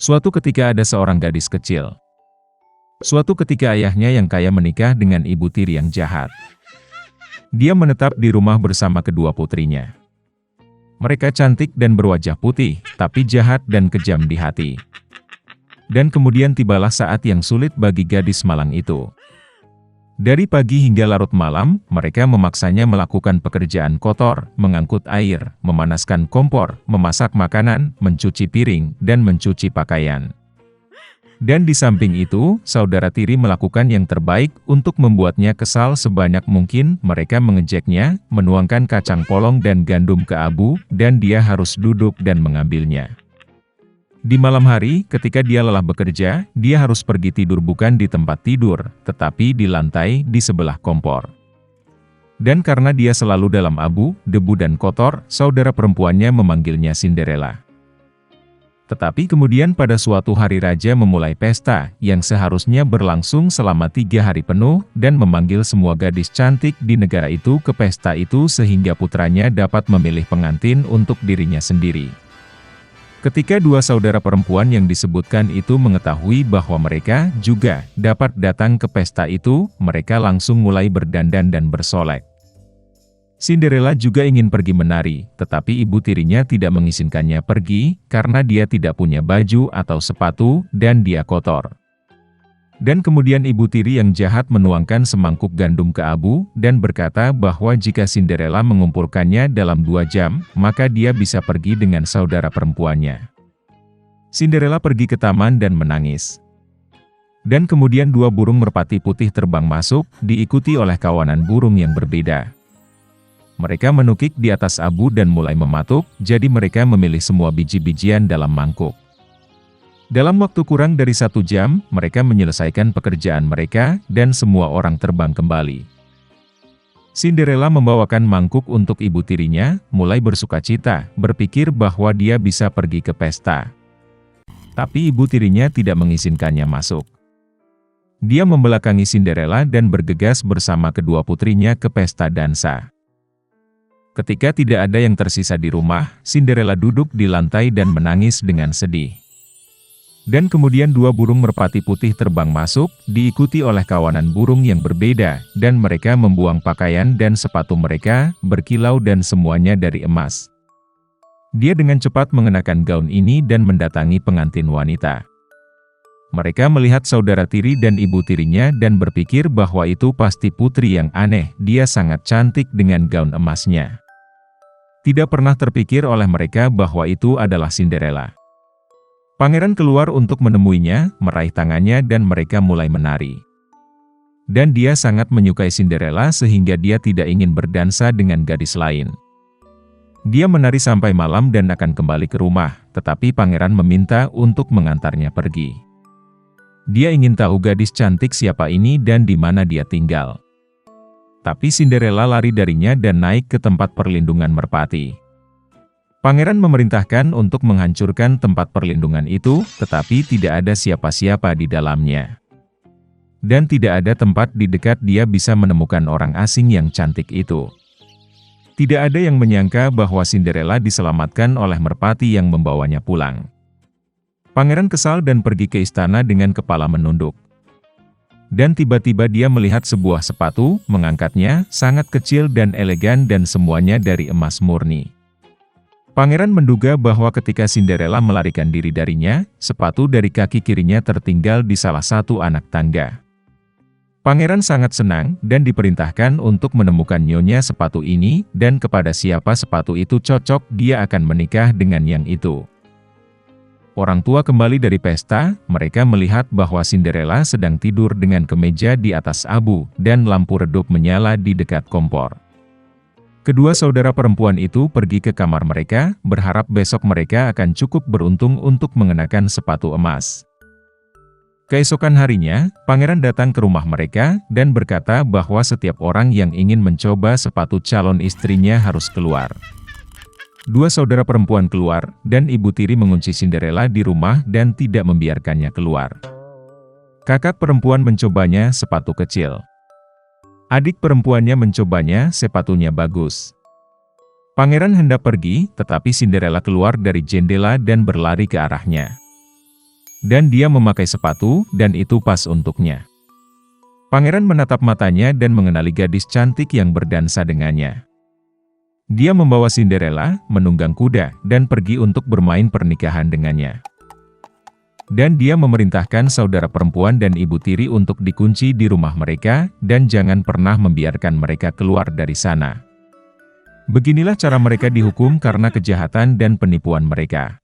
Suatu ketika ada seorang gadis kecil. Suatu ketika ayahnya yang kaya menikah dengan ibu tiri yang jahat. Dia menetap di rumah bersama kedua putrinya. Mereka cantik dan berwajah putih, tapi jahat dan kejam di hati. Dan kemudian tibalah saat yang sulit bagi gadis malang itu. Dari pagi hingga larut malam, mereka memaksanya melakukan pekerjaan kotor, mengangkut air, memanaskan kompor, memasak makanan, mencuci piring, dan mencuci pakaian. Dan di samping itu, saudara tiri melakukan yang terbaik untuk membuatnya kesal sebanyak mungkin. Mereka mengejeknya, menuangkan kacang polong dan gandum ke abu, dan dia harus duduk dan mengambilnya. Di malam hari, ketika dia lelah bekerja, dia harus pergi tidur bukan di tempat tidur, tetapi di lantai di sebelah kompor. Dan karena dia selalu dalam abu, debu dan kotor, saudara perempuannya memanggilnya Cinderella. Tetapi kemudian pada suatu hari raja memulai pesta, yang seharusnya berlangsung selama 3 hari penuh, dan memanggil semua gadis cantik di negara itu ke pesta itu sehingga putranya dapat memilih pengantin untuk dirinya sendiri. Ketika dua saudara perempuan yang disebutkan itu mengetahui bahwa mereka juga dapat datang ke pesta itu, mereka langsung mulai berdandan dan bersolek. Cinderella juga ingin pergi menari, tetapi ibu tirinya tidak mengizinkannya pergi, karena dia tidak punya baju atau sepatu, dan dia kotor. Dan kemudian ibu tiri yang jahat menuangkan semangkuk gandum ke abu, dan berkata bahwa jika Cinderella mengumpulkannya dalam 2 jam, maka dia bisa pergi dengan saudara perempuannya. Cinderella pergi ke taman dan menangis. Dan kemudian 2 burung merpati putih terbang masuk, diikuti oleh kawanan burung yang berbeda. Mereka menukik di atas abu dan mulai mematuk, jadi mereka memilih semua biji-bijian dalam mangkuk. Dalam waktu kurang dari 1 jam, mereka menyelesaikan pekerjaan mereka, dan semua orang terbang kembali. Cinderella membawakan mangkuk untuk ibu tirinya, mulai bersukacita, berpikir bahwa dia bisa pergi ke pesta. Tapi ibu tirinya tidak mengizinkannya masuk. Dia membelakangi Cinderella dan bergegas bersama kedua putrinya ke pesta dansa. Ketika tidak ada yang tersisa di rumah, Cinderella duduk di lantai dan menangis dengan sedih. Dan kemudian 2 burung merpati putih terbang masuk, diikuti oleh kawanan burung yang berbeda, dan mereka membuang pakaian dan sepatu mereka, berkilau dan semuanya dari emas. Dia dengan cepat mengenakan gaun ini dan mendatangi pengantin wanita. Mereka melihat saudara tiri dan ibu tirinya dan berpikir bahwa itu pasti putri yang aneh, dia sangat cantik dengan gaun emasnya. Tidak pernah terpikir oleh mereka bahwa itu adalah Cinderella. Pangeran keluar untuk menemuinya, meraih tangannya dan mereka mulai menari. Dan dia sangat menyukai Cinderella sehingga dia tidak ingin berdansa dengan gadis lain. Dia menari sampai malam dan akan kembali ke rumah, tetapi pangeran meminta untuk mengantarnya pergi. Dia ingin tahu gadis cantik siapa ini dan di mana dia tinggal. Tapi Cinderella lari darinya dan naik ke tempat perlindungan merpati. Pangeran memerintahkan untuk menghancurkan tempat perlindungan itu, tetapi tidak ada siapa-siapa di dalamnya. Dan tidak ada tempat di dekat dia bisa menemukan orang asing yang cantik itu. Tidak ada yang menyangka bahwa Cinderella diselamatkan oleh merpati yang membawanya pulang. Pangeran kesal dan pergi ke istana dengan kepala menunduk. Dan tiba-tiba dia melihat sebuah sepatu, mengangkatnya, sangat kecil dan elegan dan semuanya dari emas murni. Pangeran menduga bahwa ketika Cinderella melarikan diri darinya, sepatu dari kaki kirinya tertinggal di salah satu anak tangga. Pangeran sangat senang dan diperintahkan untuk menemukan nyonya sepatu ini, dan kepada siapa sepatu itu cocok dia akan menikah dengan yang itu. Orang tua kembali dari pesta, mereka melihat bahwa Cinderella sedang tidur dengan kemeja di atas abu, dan lampu redup menyala di dekat kompor. Kedua saudara perempuan itu pergi ke kamar mereka, berharap besok mereka akan cukup beruntung untuk mengenakan sepatu emas. Keesokan harinya, pangeran datang ke rumah mereka, dan berkata bahwa setiap orang yang ingin mencoba sepatu calon istrinya harus keluar. 2 saudara perempuan keluar, dan ibu tiri mengunci Cinderella di rumah dan tidak membiarkannya keluar. Kakak perempuan mencobanya sepatu kecil. Adik perempuannya mencobanya sepatunya bagus. Pangeran hendak pergi, tetapi Cinderella keluar dari jendela dan berlari ke arahnya. Dan dia memakai sepatu, dan itu pas untuknya. Pangeran menatap matanya dan mengenali gadis cantik yang berdansa dengannya. Dia membawa Cinderella, menunggang kuda, dan pergi untuk bermain pernikahan dengannya. Dan dia memerintahkan saudara perempuan dan ibu tiri untuk dikunci di rumah mereka, dan jangan pernah membiarkan mereka keluar dari sana. Beginilah cara mereka dihukum karena kejahatan dan penipuan mereka.